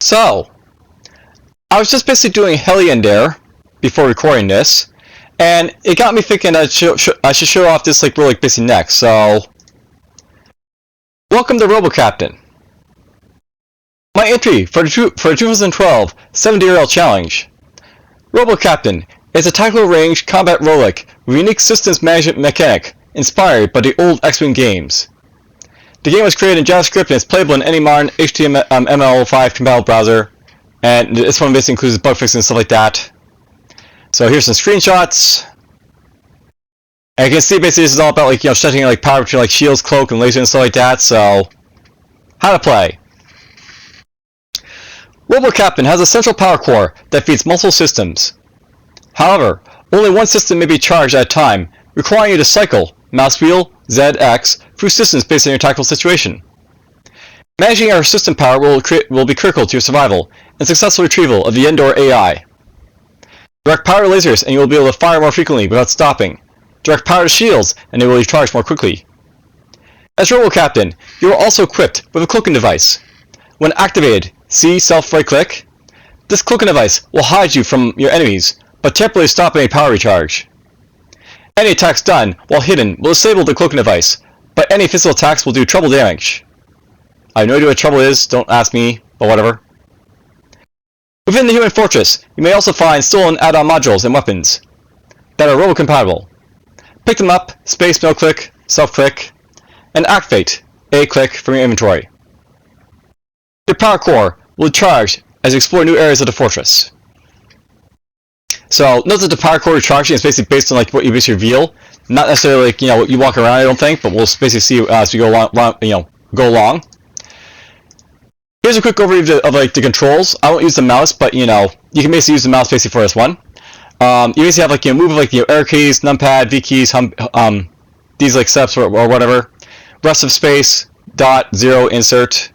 So, I was just basically doing Yendor before recording this, and it got me thinking I should show off this really basic next. So, welcome to RoboCaptain. My entry for the 2012 70RL challenge. RoboCaptain is a tactical range combat roguelike with unique systems management mechanic inspired by the old X-Wing games. The game was created in JavaScript and is playable in any modern HTML5 compatible browser, and this one basically includes bug fixing and stuff like that. So here's some screenshots. And you can see basically this is all about setting power between shields, cloak, and laser and stuff like that. So how to play. RoboCaptain has a central power core that feeds multiple systems. However, only one system may be charged at a time, requiring you to cycle mouse wheel, Z, X through systems based on your tactical situation. Managing our system power will be critical to your survival and successful retrieval of the Yendor AI. Direct power to lasers and you will be able to fire more frequently without stopping. Direct power to shields and they will recharge more quickly. As RoboCaptain, you are also equipped with a cloaking device. When activated, see self right click. This cloaking device will hide you from your enemies, but temporarily stop any power recharge. Any attacks done while hidden will disable the cloaking device, but any physical attacks will do trouble damage. I have no idea what trouble is, don't ask me, but whatever. Within the human fortress, you may also find stolen add-on modules and weapons that are robo-compatible. Pick them up, space no click, self-click, and activate A-click from your inventory. Your power core will charge as you explore new areas of the fortress. So note that the power core recharging is basically based on what you basically reveal, not necessarily what you walk around. I don't think, but we'll basically see as we go along. Here's a quick overview of the controls. I won't use the mouse, but you can basically use the mouse basically for this one. You basically have move of arrow keys, numpad, V keys, these steps or whatever. Rest of space, dot, 0, insert.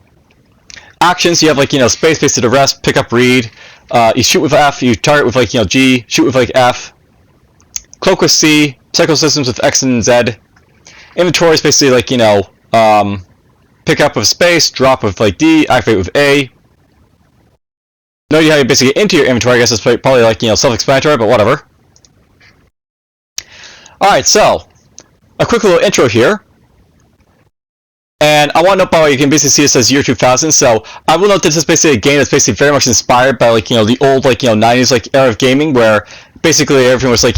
Actions, you have space basically to rest, pick up, read. You shoot with F, you target with G, shoot with F. Cloak with C, cycle systems with X and Z. Inventory is basically pick up with space, drop with D, activate with A. Know how you basically get into your inventory. I guess it's probably self-explanatory, but whatever. Alright, so a quick little intro here. And I want to note, by the way, you can basically see it says year 2000. So I will note that this is basically a game that's basically very much inspired by the old 90s era of gaming, where basically everything was in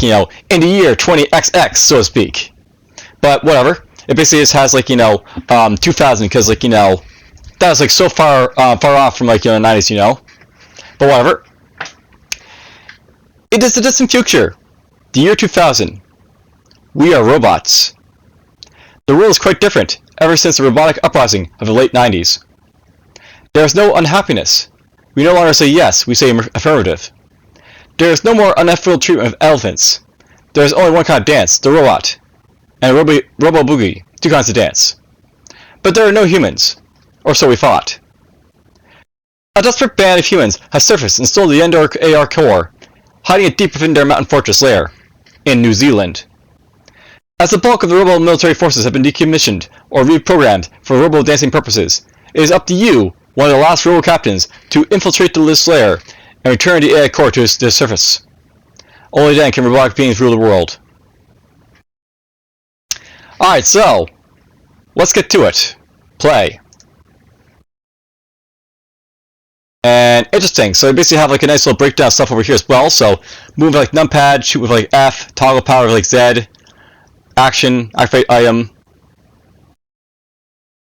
the year 20XX, so to speak. But whatever. It basically just has 2000 because that was so far off from the 90s, But whatever. It is the distant future, the year 2000. We are robots. The world is quite different ever since the robotic uprising of the late 90s. There is no unhappiness. We no longer say yes, we say affirmative. There is no more unethical treatment of elephants. There is only one kind of dance, the robot, and Robo Boogie, two kinds of dance. But there are no humans, or so we thought. A desperate band of humans has surfaced and stole the Yendor AI core, hiding it deep within their mountain fortress lair, in New Zealand. As the bulk of the robo military forces have been decommissioned or reprogrammed for robo dancing purposes, it is up to you, one of the last robo captains, to infiltrate the list lair and return the AI core to the surface. Only then can robotic beings rule the world. Alright, so let's get to it. Play. And interesting, so we basically have a nice little breakdown of stuff over here as well. So move numpad, shoot with F, toggle power with Z, action, activate item.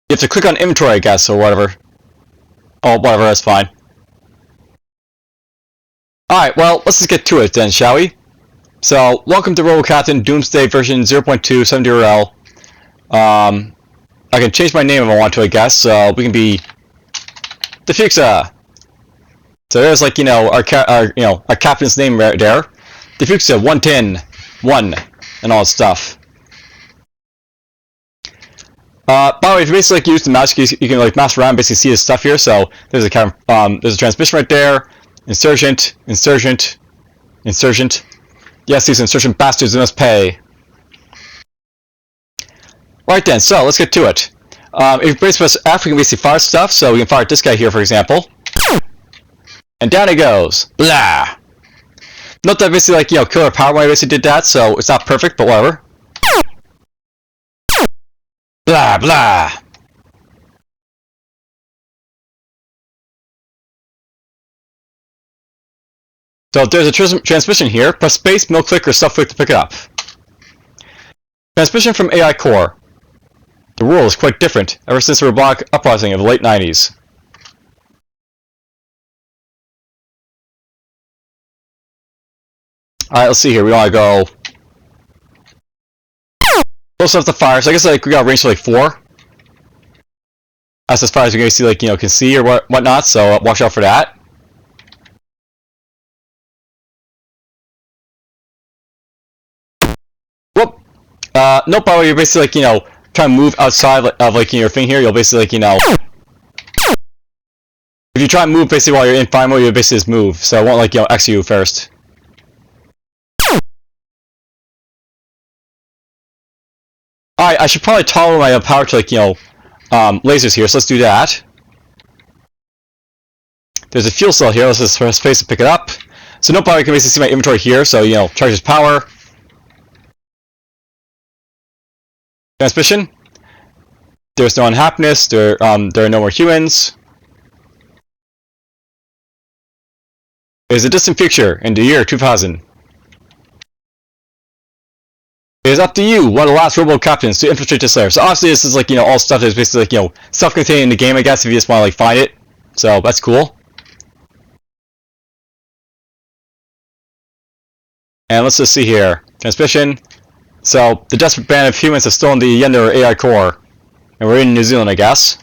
You have to click on inventory, I guess, or whatever. Oh, whatever, that's fine. Alright, well, let's just get to it then, shall we? So, welcome to RoboCaptain Doomsday version 0.2 70RL. I can change my name if I want to, I guess. So we can be DFuxa. So there's our captain's name right there. DFuxa 110 1 and all that stuff. By the way, if you basically use the mouse, you can mouse around and basically see his stuff here. So there's a transmission right there. Insurgent. Yes, these insurgent bastards must pay. Right then, so let's get to it. If you basically press F, we can basically fire stuff. So we can fire this guy here, for example. And down it goes. Blah! Note that basically, like, Killer Power when I basically did that, so it's not perfect, but whatever. Blah, blah! So if there's a transmission here, press space, middle click, or sub click to pick it up. Transmission from AI core. The world is quite different ever since the robotic uprising of the late 90s. Alright, let's see here. We want to go close enough to fire, so I guess like we got range to like 4. That's as far as you can see, like, can see or whatnot, so watch out for that. Whoop! Nope, by the way, you're basically like, trying to move outside of like your thing here, you'll basically like, if you try and move basically while you're in fire mode, you'll basically just move, so it won't like, X you first. Alright, I should probably toggle my power to like, lasers here, so let's do that. There's a fuel cell here, let's just press space to pick it up. So no power, you can basically see my inventory here, so, charges power. Transmission. There's no unhappiness, there are no more humans. There's a distant future in the year 2000. It is up to you, one of the last RoboCaptains, to infiltrate this layer. So obviously this is like, all stuff that's basically like, self-contained in the game, I guess, if you just want to like find it. So that's cool. And let's just see here. Transmission. So the desperate band of humans have stolen the Yendor AI core. And we're in New Zealand, I guess.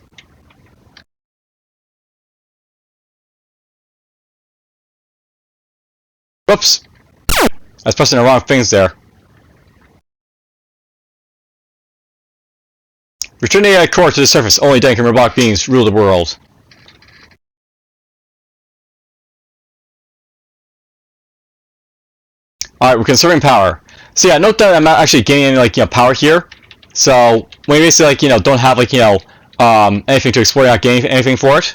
Whoops! I was pressing the wrong things there. Return the AI core to the surface. Only then can robotic beings rule the world. Alright, we're conserving power. So yeah, note that I'm not actually gaining any, like, power here. So, when you basically, like, don't have, like, anything to exploit, you're not gaining anything for it.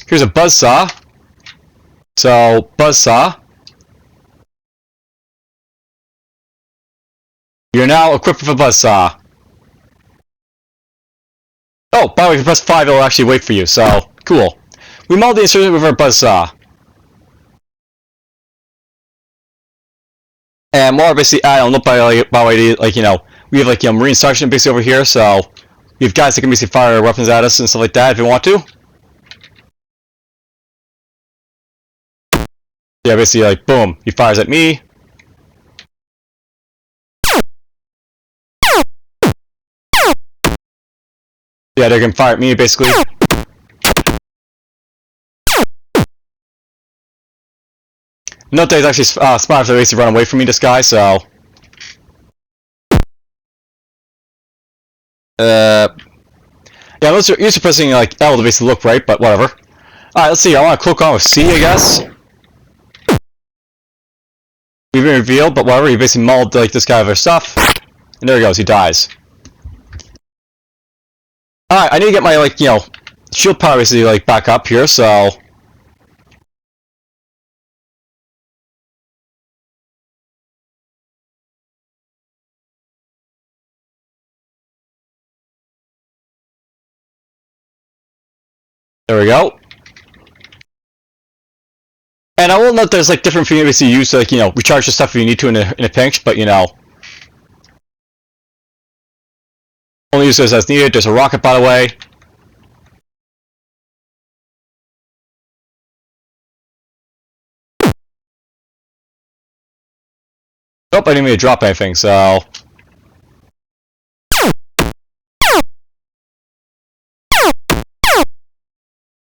Here's a buzzsaw. So, buzzsaw. You're now equipped with a buzzsaw. Oh, by the way, if you press 5, it'll actually wait for you, so, cool. We modeled the instrument with our buzzsaw. And more basically add-on, look by the way, like, we have, like, marine sergeant basically over here, so we have guys that can basically fire weapons at us and stuff like that if you want to. Yeah, basically, like, boom, he fires at me. Yeah, they can fire at me, basically. Note that he's actually smart to basically run away from me, this guy, so... Yeah, unless you're used to pressing, like, L to basically look right, but whatever. Alright, let's see, I want to cloak on with C, I guess. We've been revealed, but whatever, he basically mauled, like, this guy of our stuff. And there he goes, he dies. Alright, I need to get my, like, shield power basically, like, back up here, so... There we go. And I will note there's, like, different things you use to, like, recharge the stuff if you need to in a pinch, but, only use those as needed. There's a rocket, by the way. Nope, I didn't mean to drop anything, so...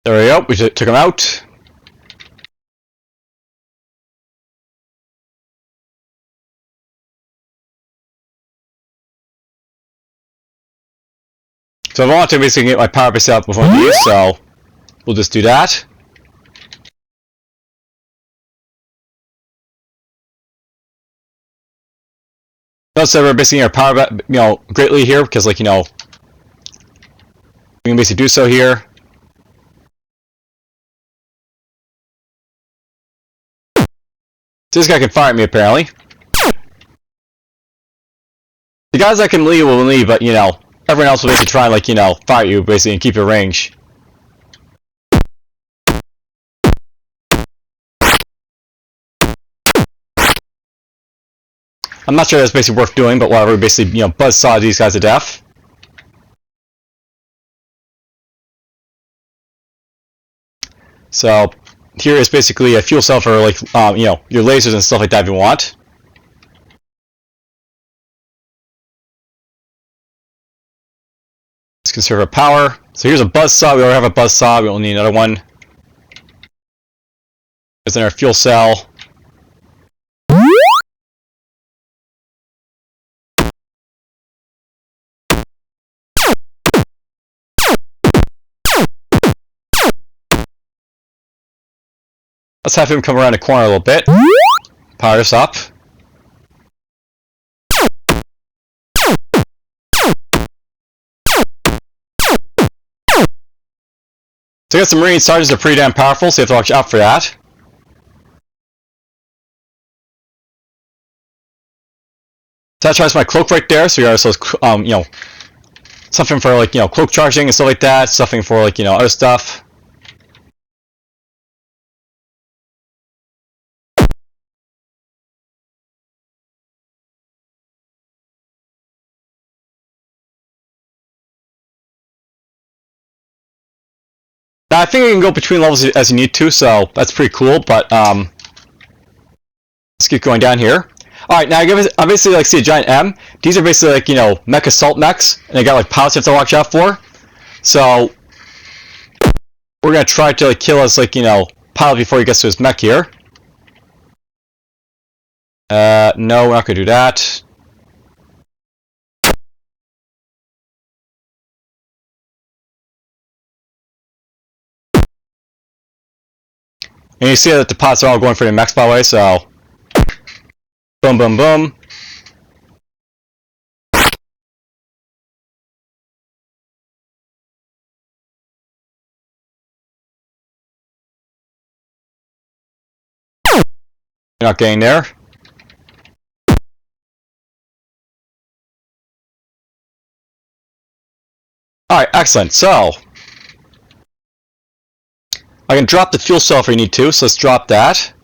There we go, we took him out. So I want to basically get my power base up with one of these, so we'll just do that. Notice that we're basically our power back, greatly here because we can basically do so here. So this guy can fire at me apparently. The guys that can leave will leave, but everyone else will basically try and fire at you basically and keep your range. I'm not sure that's basically worth doing, but whatever. Basically, buzzsaw these guys to death. So here is basically a fuel cell for your lasers and stuff like that if you want. Let's conserve our power. So here's a buzzsaw. We already have a buzzsaw. We don't need another one. There's in our fuel cell. Let's have him come around the corner a little bit. Power this up. So I got some Marine sergeants that are pretty damn powerful, so you have to watch out for that. So that tries my cloak right there, so you also something for cloak charging and stuff like that, something for other stuff. Now I think you can go between levels as you need to, so that's pretty cool, but let's keep going down here. Alright, now I basically see a giant M. These are basically mech assault mechs, and they got pilots you have to watch out for. So we're gonna try to kill us pilot before he gets to his mech here. No, we're not gonna do that. And you see that the pots are all going for the mechs by the way, so boom, boom, boom. You're not getting there. Alright, excellent. So I can drop the fuel cell if we need to, so let's drop that.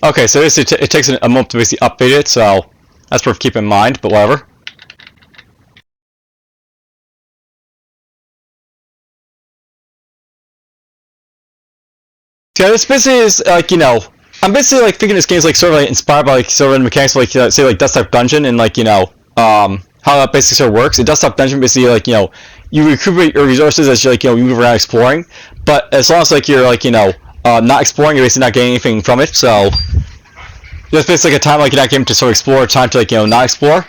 Okay, so it takes a moment to basically update it, so that's worth keeping in mind, but whatever. Yeah, this basically is I'm basically thinking this game is sort of inspired by sort of the mechanics of say Desktop Dungeon and how that basically sort of works. In Desktop Dungeon, basically you recuperate your resources as you move around exploring, but as long as you're not exploring, you're basically not getting anything from it. So there's basically a time in that game to sort of explore, a time to not explore.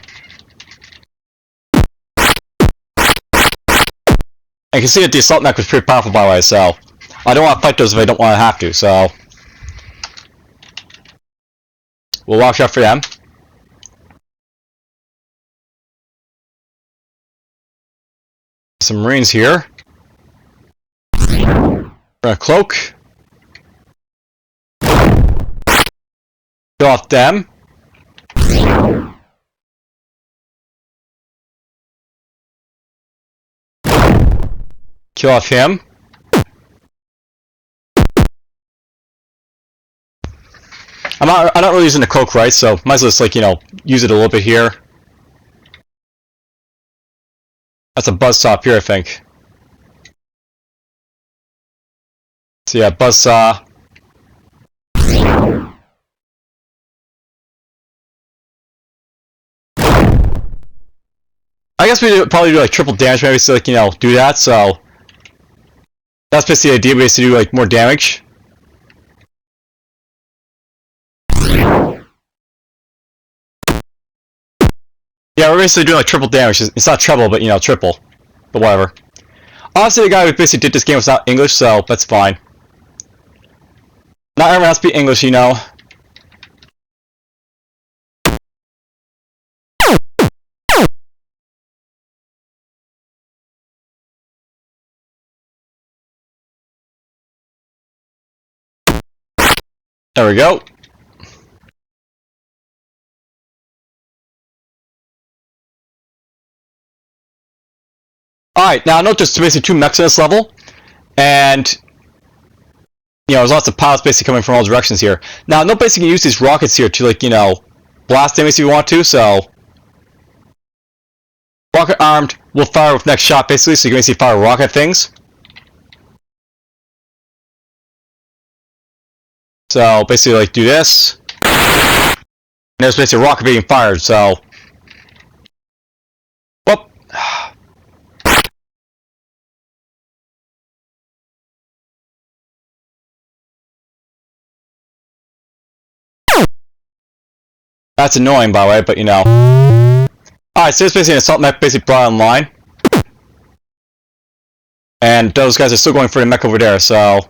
And you can see that the assault mech was pretty powerful by the way, so I don't want to fight those if I don't want to have to. So we'll watch out for them. Some Marines here. We're gonna cloak. Kill off them. Kill off him. I'm not really using the cloak right, so might as well just use it a little bit here. That's a buzzsaw up here, I think. So yeah, buzzsaw. I guess we probably do triple damage, maybe so do that. So that's basically the idea, basically do more damage. Yeah, we're basically doing triple damage. It's not treble, but triple. But whatever. Honestly, the guy who basically did this game was not English, so that's fine. Not everyone has to be English, you know. There we go. Alright, now note there's basically 2 mechs in this level, and you know, there's lots of pilots basically coming from all directions here. Now, note basically you can use these rockets here to, like, you know, blast enemies if you want to, so rocket armed will fire with next shot basically, so you can basically fire rocket things. So basically, like, do this, and there's basically a rocket being fired, so whoop. That's annoying, by the way, but you know. Alright, so it's basically an assault mech basically brought online. And those guys are still going for the mech over there, so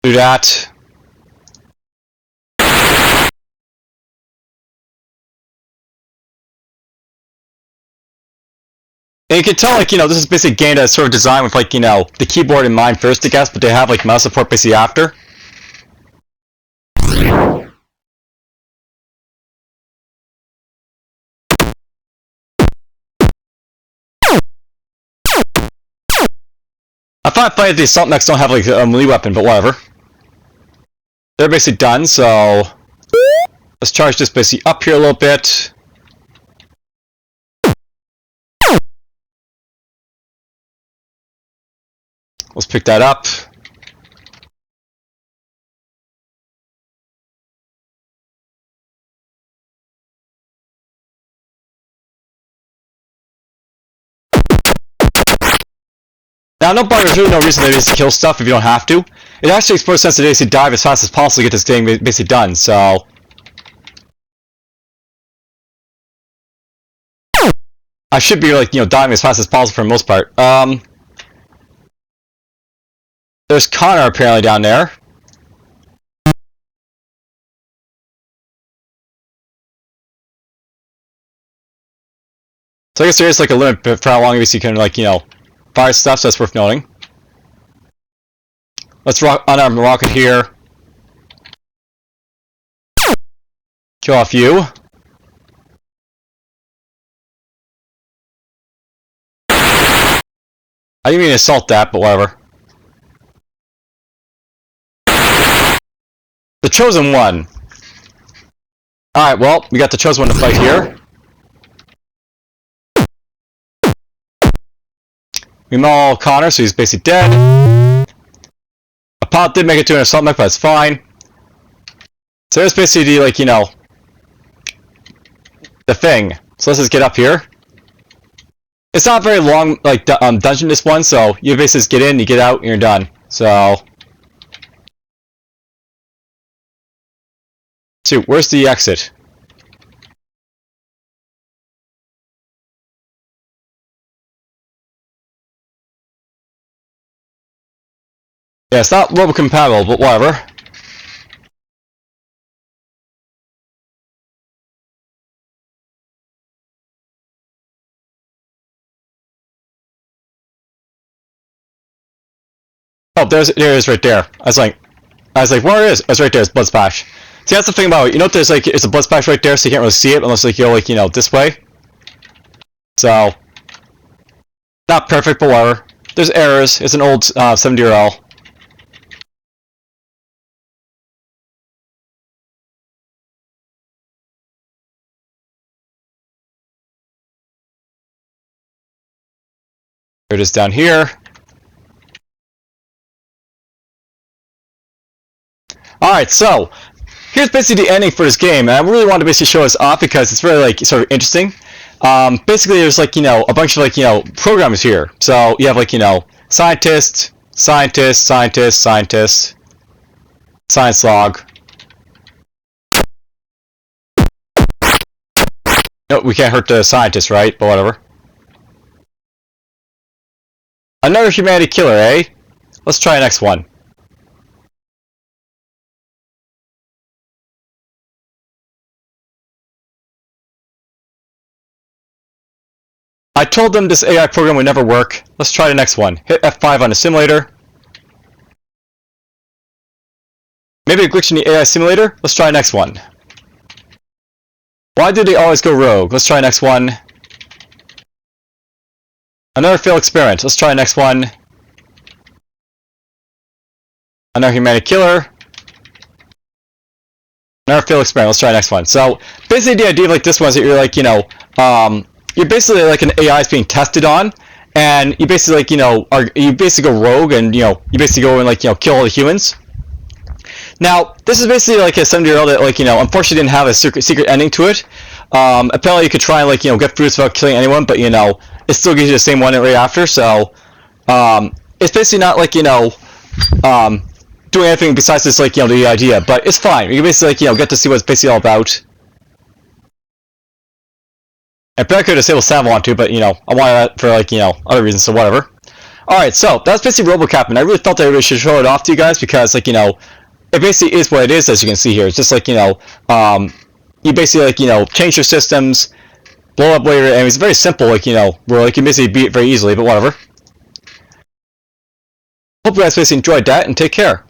do that. And you can tell, like, you know, this is basically a game that's sort of designed with, like, you know, the keyboard in mind first, I guess, but they have, like, mouse support basically after. I find it funny that the assault mechs don't have, like, a melee weapon, but whatever. They're basically done, so let's charge this basically up here a little bit. Let's pick that up. Now, no bug, there's really no reason to basically kill stuff if you don't have to. It actually makes more sense to basically dive as fast as possible to get this thing basically done, so I should be, like, you know, diving as fast as possible for the most part. There's Connor apparently down there. So I guess there is, like, a limit for how long you can, like, you know, fire stuff, so that's worth noting. Let's unarm the rocket here. Kill off you. I didn't mean to assault that, but whatever. The Chosen One. Alright, well, we got the Chosen One to fight here. We maul Connor, so he's basically dead. A pilot did make it to an assault mech, but that's fine. So there's basically, like, you know, the thing. So let's just get up here. It's not very long, like, dungeon, this one, so you basically just get in, you get out, and you're done. So where's the exit? Yeah, it's not RoboCaptain, but whatever. Oh, there it is right there. I was like, where is it? It's right there. It's Blood Splash. See, that's the thing about it. You know, there's, like, it's a Blood Splash right there, so you can't really see it unless, like, you go, like, you know, this way. So not perfect, but whatever. There's errors. It's an old 70RL. Here it is down here. Alright, so here's basically the ending for this game, and I really wanted to basically show this off because it's really, like, sort of interesting. Basically, there's, like, you know, a bunch of, like, you know, programmers here. So you have, like, you know, scientist, scientist, scientist, scientist, science log. No, we can't hurt the scientist, right? But whatever. Another humanity killer, eh? Let's try the next one. I told them this AI program would never work. Let's try the next one. Hit F5 on the simulator. Maybe a glitch in the AI simulator? Let's try the next one. Why do they always go rogue? Let's try the next one. Another failed experiment. Let's try the next one. Another humanity killer. Another failed experiment. Let's try the next one. So basically the idea of like this one is that you're like, you're basically like an AI is being tested on, and you basically like, you basically go rogue and, you basically go and like, kill all the humans. Now, this is basically like a 70-year-old that like, unfortunately didn't have a secret ending to it. Apparently you could try and like, get fruits without killing anyone, but it still gives you the same one right after, so it's basically not like, doing anything besides this like, the idea, but it's fine. You can basically like, get to see what it's basically all about. I bet I could disable Savon too, but I wanted that for like, other reasons, so whatever. Alright, so that's basically RoboCaptain. I really felt that I really should show it off to you guys because like, it basically is what it is, as you can see here. It's just like, you basically like, change your systems, blow up later, and it's very simple, like, where like you basically beat it very easily, but whatever. Hope you guys basically enjoyed that, and take care.